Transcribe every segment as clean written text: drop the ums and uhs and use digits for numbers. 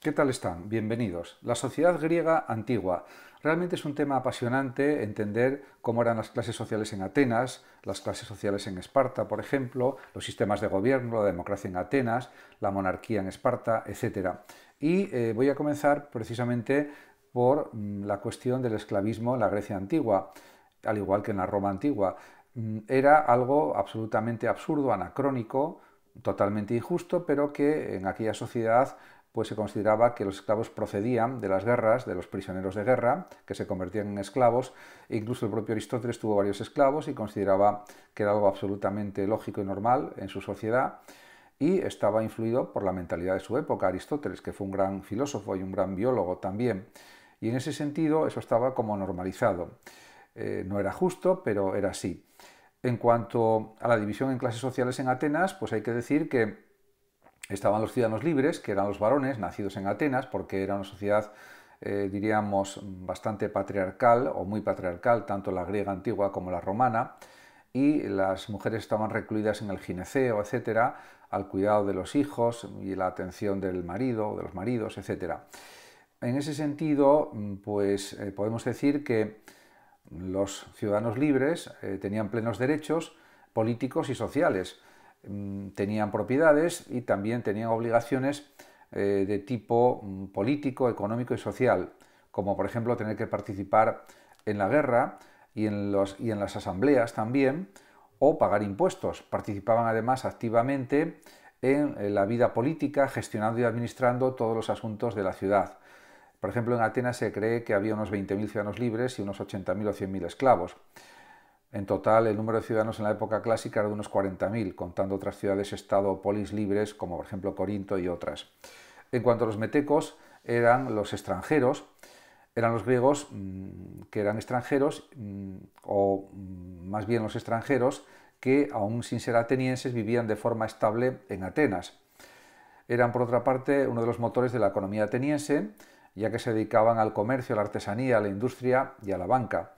¿Qué tal están? Bienvenidos. La sociedad griega antigua. Realmente es un tema apasionante entender cómo eran las clases sociales en Atenas, las clases sociales en Esparta, por ejemplo, los sistemas de gobierno, la democracia en Atenas, la monarquía en Esparta, etc. Y voy a comenzar precisamente por la cuestión del esclavismo en la Grecia antigua, al igual que en la Roma antigua. Era algo absolutamente absurdo, anacrónico, totalmente injusto, pero que en aquella sociedad pues se consideraba que los esclavos procedían de las guerras, de los prisioneros de guerra, que se convertían en esclavos, e incluso el propio Aristóteles tuvo varios esclavos y consideraba que era algo absolutamente lógico y normal en su sociedad, y estaba influido por la mentalidad de su época, Aristóteles, que fue un gran filósofo y un gran biólogo también, y en ese sentido eso estaba como normalizado. No era justo, pero era así. En cuanto a la división en clases sociales en Atenas, pues hay que decir que estaban los ciudadanos libres, que eran los varones nacidos en Atenas, porque era una sociedad, diríamos, bastante patriarcal o muy patriarcal, tanto la griega antigua como la romana, y las mujeres estaban recluidas en el gineceo, etcétera, al cuidado de los hijos y la atención del marido, de los maridos, etcétera. En ese sentido, pues podemos decir que los ciudadanos libres tenían plenos derechos políticos y sociales, tenían propiedades y también tenían obligaciones de tipo político, económico y social, como por ejemplo tener que participar en la guerra y en las asambleas también, o pagar impuestos. Participaban además activamente en la vida política, gestionando y administrando todos los asuntos de la ciudad. Por ejemplo, en Atenas se cree que había unos 20.000 ciudadanos libres y unos 80.000 o 100.000 esclavos. En total, el número de ciudadanos en la época clásica era de unos 40.000, contando otras ciudades-estado o polis libres, como por ejemplo Corinto y otras. En cuanto a los metecos, eran los extranjeros, eran los griegos que eran extranjeros, o más bien los extranjeros que, aún sin ser atenienses, vivían de forma estable en Atenas. Eran, por otra parte, uno de los motores de la economía ateniense, ya que se dedicaban al comercio, a la artesanía, a la industria y a la banca,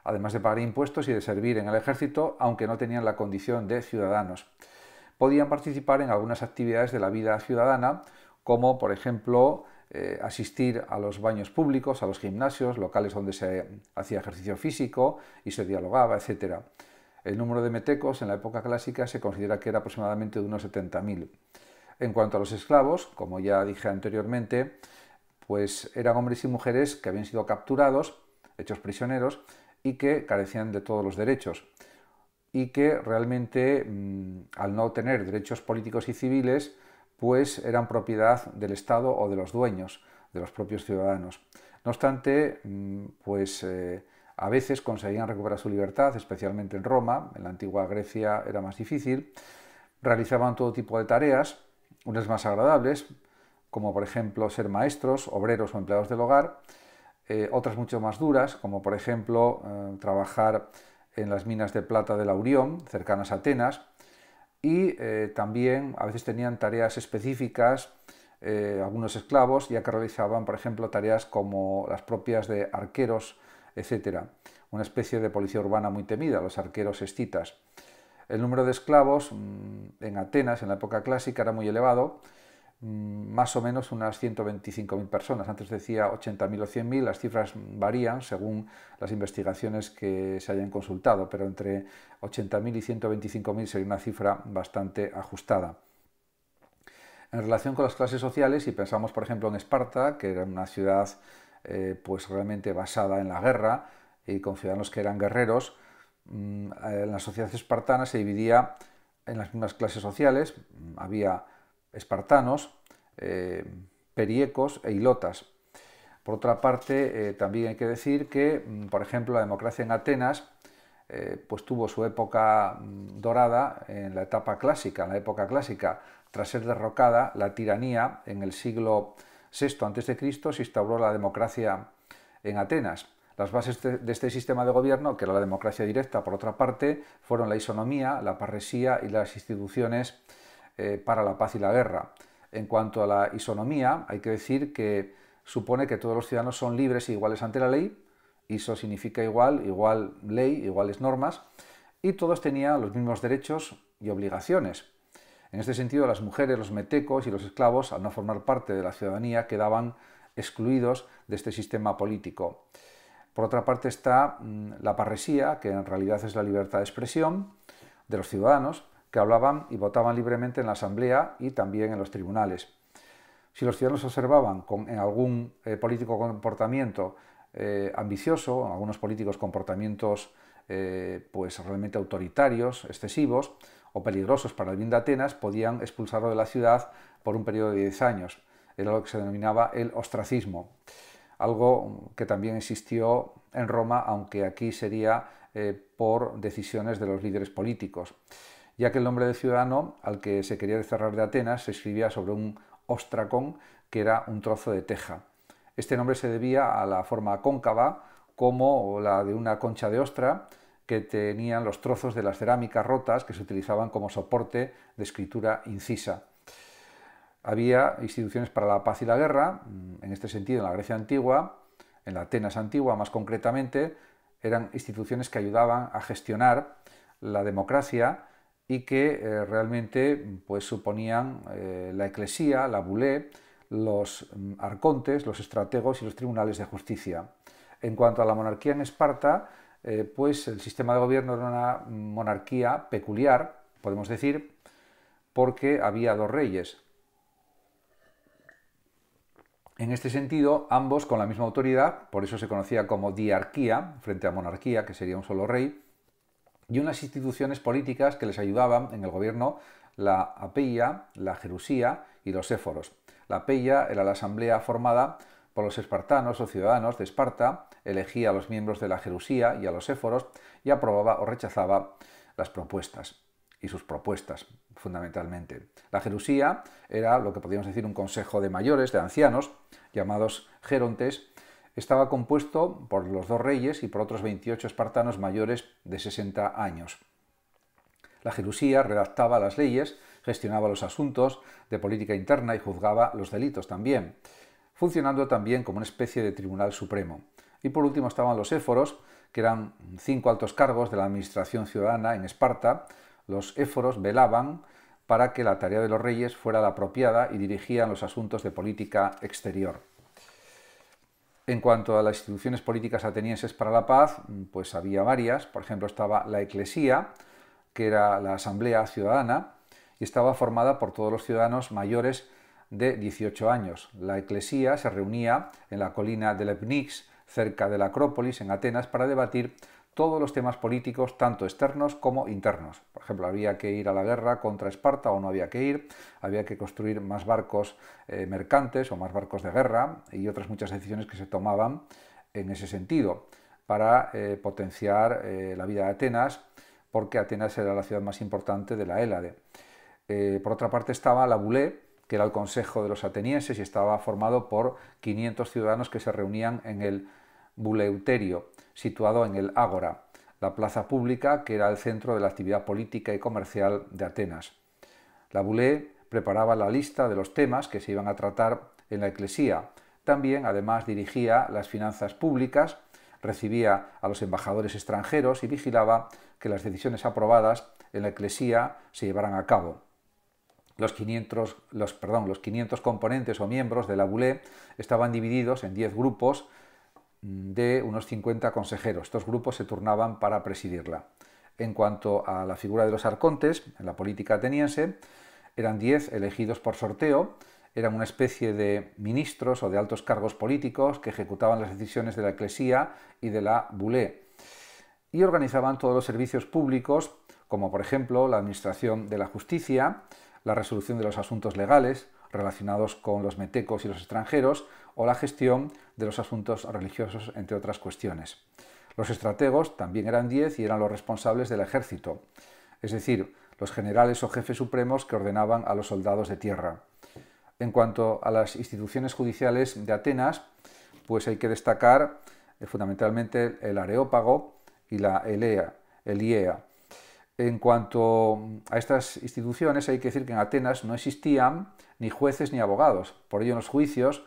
además de pagar impuestos y de servir en el ejército, aunque no tenían la condición de ciudadanos. Podían participar en algunas actividades de la vida ciudadana, como por ejemplo asistir a los baños públicos, a los gimnasios, locales donde se hacía ejercicio físico y se dialogaba, etc. El número de metecos en la época clásica se considera que era aproximadamente de unos 70.000. En cuanto a los esclavos, como ya dije anteriormente, pues eran hombres y mujeres que habían sido capturados, hechos prisioneros, y que carecían de todos los derechos, y que realmente, al no tener derechos políticos y civiles, pues eran propiedad del Estado o de los dueños, de los propios ciudadanos. No obstante, pues a veces conseguían recuperar su libertad, especialmente en Roma. En la antigua Grecia era más difícil. Realizaban todo tipo de tareas, unas más agradables, como por ejemplo ser maestros, obreros o empleados del hogar, otras mucho más duras, como por ejemplo trabajar en las minas de plata de Laurión, cercanas a Atenas, y también a veces tenían tareas específicas, algunos esclavos, ya que realizaban, por ejemplo, tareas como las propias de arqueros, etc. Una especie de policía urbana muy temida, los arqueros escitas. El número de esclavos en Atenas, en la época clásica, era muy elevado, más o menos unas 125.000 personas. Antes decía 80.000 o 100.000, las cifras varían según las investigaciones que se hayan consultado, pero entre 80.000 y 125.000 sería una cifra bastante ajustada. En relación con las clases sociales, si pensamos por ejemplo en Esparta, que era una ciudad pues realmente basada en la guerra y con ciudadanos que eran guerreros, la sociedad espartana se dividía en las mismas clases sociales. Había espartanos, periecos e ilotas. Por otra parte, también hay que decir que, por ejemplo, la democracia en Atenas pues tuvo su época dorada en la etapa clásica, en la época clásica. Tras ser derrocada la tiranía en el siglo VI a.C., se instauró la democracia en Atenas. Las bases de este sistema de gobierno, que era la democracia directa, por otra parte, fueron la isonomía, la parresía y las instituciones para la paz y la guerra. En cuanto a la isonomía, hay que decir que supone que todos los ciudadanos son libres e iguales ante la ley. Iso significa igual, igual ley, iguales normas, y todos tenían los mismos derechos y obligaciones. En este sentido, las mujeres, los metecos y los esclavos, al no formar parte de la ciudadanía, quedaban excluidos de este sistema político. Por otra parte está la parresía, que en realidad es la libertad de expresión de los ciudadanos, que hablaban y votaban libremente en la asamblea y también en los tribunales. Si los ciudadanos observaban en algún político comportamiento ambicioso, en algunos políticos comportamientos pues realmente autoritarios, excesivos o peligrosos para el bien de Atenas, podían expulsarlo de la ciudad por un periodo de 10 años. Era lo que se denominaba el ostracismo, algo que también existió en Roma, aunque aquí sería por decisiones de los líderes políticos, ya que el nombre de ciudadano al que se quería desterrar de Atenas se escribía sobre un ostracón, que era un trozo de teja. Este nombre se debía a la forma cóncava, como la de una concha de ostra, que tenían los trozos de las cerámicas rotas que se utilizaban como soporte de escritura incisa. Había instituciones para la paz y la guerra, en este sentido en la Grecia antigua, en la Atenas antigua más concretamente, eran instituciones que ayudaban a gestionar la democracia y que realmente pues, suponían la eclesía, la bulé, los arcontes, los estrategos y los tribunales de justicia. En cuanto a la monarquía en Esparta, pues el sistema de gobierno era una monarquía peculiar, podemos decir, porque había dos reyes. En este sentido, ambos con la misma autoridad, por eso se conocía como diarquía, frente a monarquía, que sería un solo rey, y unas instituciones políticas que les ayudaban en el gobierno, la apeia, la gerusía y los éforos. La apeia era la asamblea formada por los espartanos o ciudadanos de Esparta, elegía a los miembros de la gerusía y a los éforos y aprobaba o rechazaba las propuestas y sus propuestas, fundamentalmente. La gerusía era lo que podríamos decir un consejo de mayores, de ancianos, llamados gerontes. Estaba compuesto por los dos reyes y por otros 28 espartanos mayores de 60 años. La gerusía redactaba las leyes, gestionaba los asuntos de política interna y juzgaba los delitos también, funcionando también como una especie de tribunal supremo. Y por último estaban los éforos, que eran 5 altos cargos de la administración ciudadana en Esparta. Los éforos velaban para que la tarea de los reyes fuera la apropiada y dirigían los asuntos de política exterior. En cuanto a las instituciones políticas atenienses para la paz, pues había varias. Por ejemplo, estaba la eclesía, que era la asamblea ciudadana, y estaba formada por todos los ciudadanos mayores de 18 años. La eclesía se reunía en la colina de Lepnix, cerca de la Acrópolis, en Atenas, para debatir todos los temas políticos, tanto externos como internos. Por ejemplo, había que ir a la guerra contra Esparta o no había que ir, había que construir más barcos mercantes o más barcos de guerra y otras muchas decisiones que se tomaban en ese sentido para potenciar la vida de Atenas, porque Atenas era la ciudad más importante de la Hélade. Por otra parte estaba la bulé, que era el consejo de los atenienses y estaba formado por 500 ciudadanos que se reunían en el Buleuterio, situado en el Ágora, la plaza pública que era el centro de la actividad política y comercial de Atenas. La bulé preparaba la lista de los temas que se iban a tratar en la eclesía. También, además, dirigía las finanzas públicas, recibía a los embajadores extranjeros y vigilaba que las decisiones aprobadas en la eclesía se llevaran a cabo. Los 500 componentes o miembros de la bulé estaban divididos en 10 grupos de unos 50 consejeros. Estos grupos se turnaban para presidirla. En cuanto a la figura de los arcontes, en la política ateniense, eran 10 elegidos por sorteo, eran una especie de ministros o de altos cargos políticos que ejecutaban las decisiones de la eclesía y de la bulé y organizaban todos los servicios públicos, como por ejemplo la administración de la justicia, la resolución de los asuntos legales relacionados con los metecos y los extranjeros o la gestión de los asuntos religiosos, entre otras cuestiones. Los estrategos también eran 10 y eran los responsables del ejército, es decir, los generales o jefes supremos que ordenaban a los soldados de tierra. En cuanto a las instituciones judiciales de Atenas, pues hay que destacar fundamentalmente el Areópago y la Eliea. En cuanto a estas instituciones, hay que decir que en Atenas no existían ni jueces ni abogados. Por ello, en los juicios,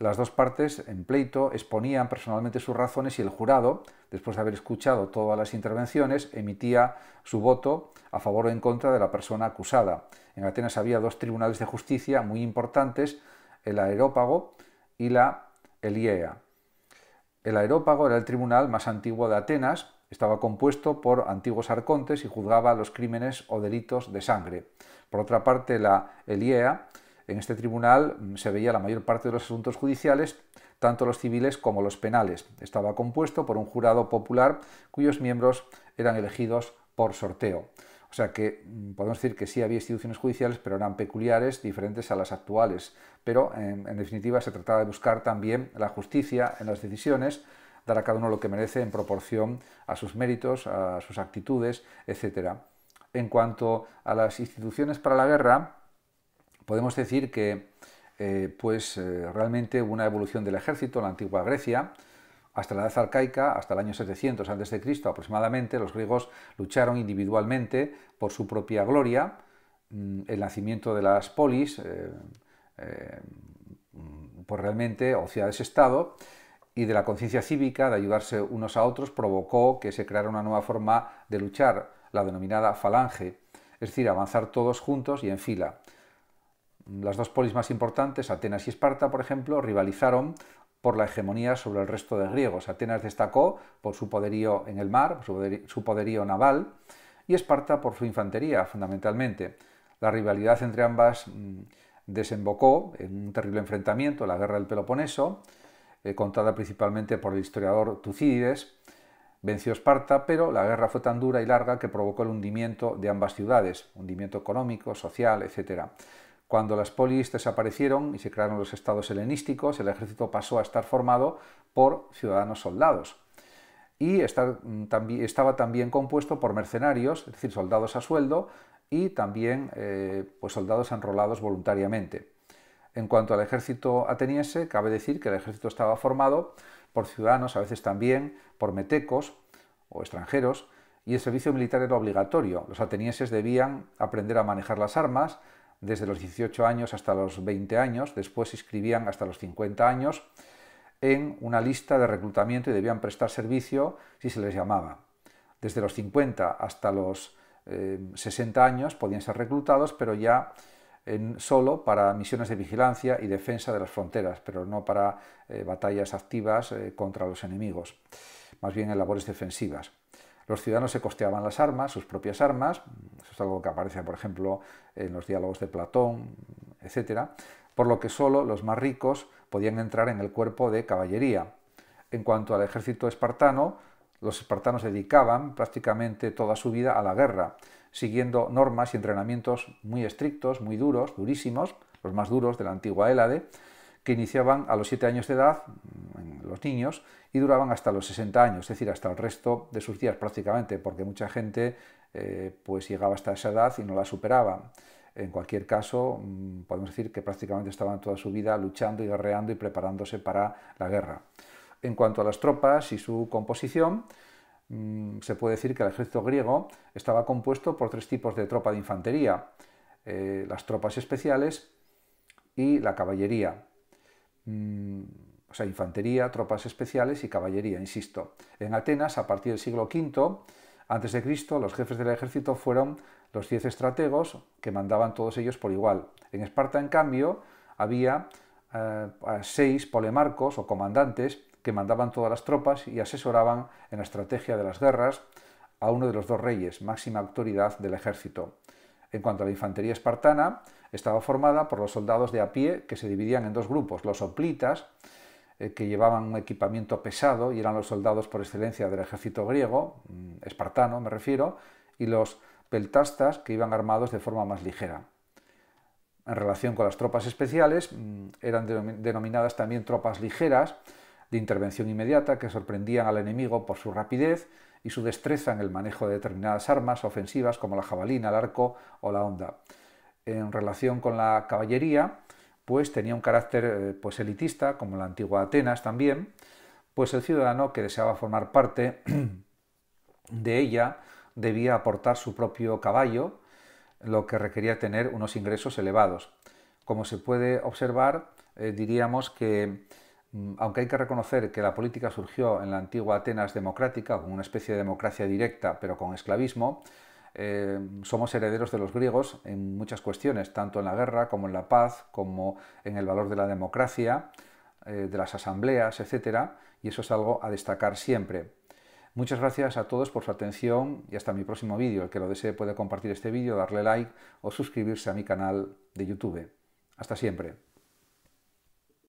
Las dos partes en pleito exponían personalmente sus razones y el jurado, después de haber escuchado todas las intervenciones, emitía su voto a favor o en contra de la persona acusada. En Atenas había dos tribunales de justicia muy importantes, el Areópago y la Eliea. El Areópago era el tribunal más antiguo de Atenas, estaba compuesto por antiguos arcontes y juzgaba los crímenes o delitos de sangre. Por otra parte, la Eliea, en este tribunal se veía la mayor parte de los asuntos judiciales, tanto los civiles como los penales. Estaba compuesto por un jurado popular cuyos miembros eran elegidos por sorteo. O sea que podemos decir que sí había instituciones judiciales, pero eran peculiares, diferentes a las actuales. Pero en definitiva se trataba de buscar también la justicia en las decisiones, dar a cada uno lo que merece en proporción a sus méritos, a sus actitudes, etc. En cuanto a las instituciones para la guerra, podemos decir que realmente hubo una evolución del ejército en la antigua Grecia. Hasta la edad arcaica, hasta el año 700 a.C. aproximadamente, los griegos lucharon individualmente por su propia gloria. El nacimiento de las polis, pues realmente, o ciudades-estado, y de la conciencia cívica de ayudarse unos a otros, provocó que se creara una nueva forma de luchar, la denominada falange, es decir, avanzar todos juntos y en fila. Las dos polis más importantes, Atenas y Esparta, por ejemplo, rivalizaron por la hegemonía sobre el resto de griegos. Atenas destacó por su poderío en el mar, su poderío naval, y Esparta por su infantería, fundamentalmente. La rivalidad entre ambas desembocó en un terrible enfrentamiento, la Guerra del Peloponeso, contada principalmente por el historiador Tucídides. Venció Esparta, pero la guerra fue tan dura y larga que provocó el hundimiento de ambas ciudades, hundimiento económico, social, etc. Cuando las polis desaparecieron y se crearon los estados helenísticos, el ejército pasó a estar formado por ciudadanos soldados. Y estaba también compuesto por mercenarios, es decir, soldados a sueldo, y también pues soldados enrolados voluntariamente. En cuanto al ejército ateniense, cabe decir que el ejército estaba formado por ciudadanos, a veces también por metecos o extranjeros, y el servicio militar era obligatorio. Los atenienses debían aprender a manejar las armas, desde los 18 años hasta los 20 años, después se inscribían hasta los 50 años en una lista de reclutamiento y debían prestar servicio si se les llamaba. Desde los 50 hasta los 60 años podían ser reclutados, pero ya solo para misiones de vigilancia y defensa de las fronteras, pero no para batallas activas contra los enemigos, más bien en labores defensivas. Los ciudadanos se costeaban las armas, sus propias armas, eso es algo que aparece, por ejemplo, en los diálogos de Platón, etc., por lo que solo los más ricos podían entrar en el cuerpo de caballería. En cuanto al ejército espartano, los espartanos dedicaban prácticamente toda su vida a la guerra, siguiendo normas y entrenamientos muy estrictos, muy duros, durísimos, los más duros de la antigua Hélade, que iniciaban a los 7 años de edad, los niños, y duraban hasta los 60 años, es decir, hasta el resto de sus días prácticamente, porque mucha gente pues llegaba hasta esa edad y no la superaba. En cualquier caso, podemos decir que prácticamente estaban toda su vida luchando y guerreando y preparándose para la guerra. En cuanto a las tropas y su composición, se puede decir que el ejército griego estaba compuesto por 3 tipos de tropa de infantería: las tropas especiales y la caballería. O sea, infantería, tropas especiales y caballería, insisto. En Atenas, a partir del siglo V a.C., los jefes del ejército fueron los 10 estrategos, que mandaban todos ellos por igual. En Esparta, en cambio, había 6 polemarcos o comandantes que mandaban todas las tropas y asesoraban en la estrategia de las guerras a uno de los 2 reyes, máxima autoridad del ejército. En cuanto a la infantería espartana, estaba formada por los soldados de a pie, que se dividían en 2 grupos: los hoplitas, que llevaban un equipamiento pesado y eran los soldados por excelencia del ejército griego, espartano me refiero, y los peltastas, que iban armados de forma más ligera. En relación con las tropas especiales, eran denominadas también tropas ligeras, de intervención inmediata, que sorprendían al enemigo por su rapidez y su destreza en el manejo de determinadas armas ofensivas como la jabalina, el arco o la honda. En relación con la caballería, pues tenía un carácter pues elitista, como la antigua Atenas también, pues el ciudadano que deseaba formar parte de ella debía aportar su propio caballo, lo que requería tener unos ingresos elevados. Como se puede observar, diríamos que, aunque hay que reconocer que la política surgió en la antigua Atenas democrática, como una especie de democracia directa, pero con esclavismo, somos herederos de los griegos en muchas cuestiones, tanto en la guerra como en la paz, como en el valor de la democracia, de las asambleas, etc. Y eso es algo a destacar siempre. Muchas gracias a todos por su atención y hasta mi próximo vídeo. El que lo desee puede compartir este vídeo, darle like o suscribirse a mi canal de YouTube. Hasta siempre.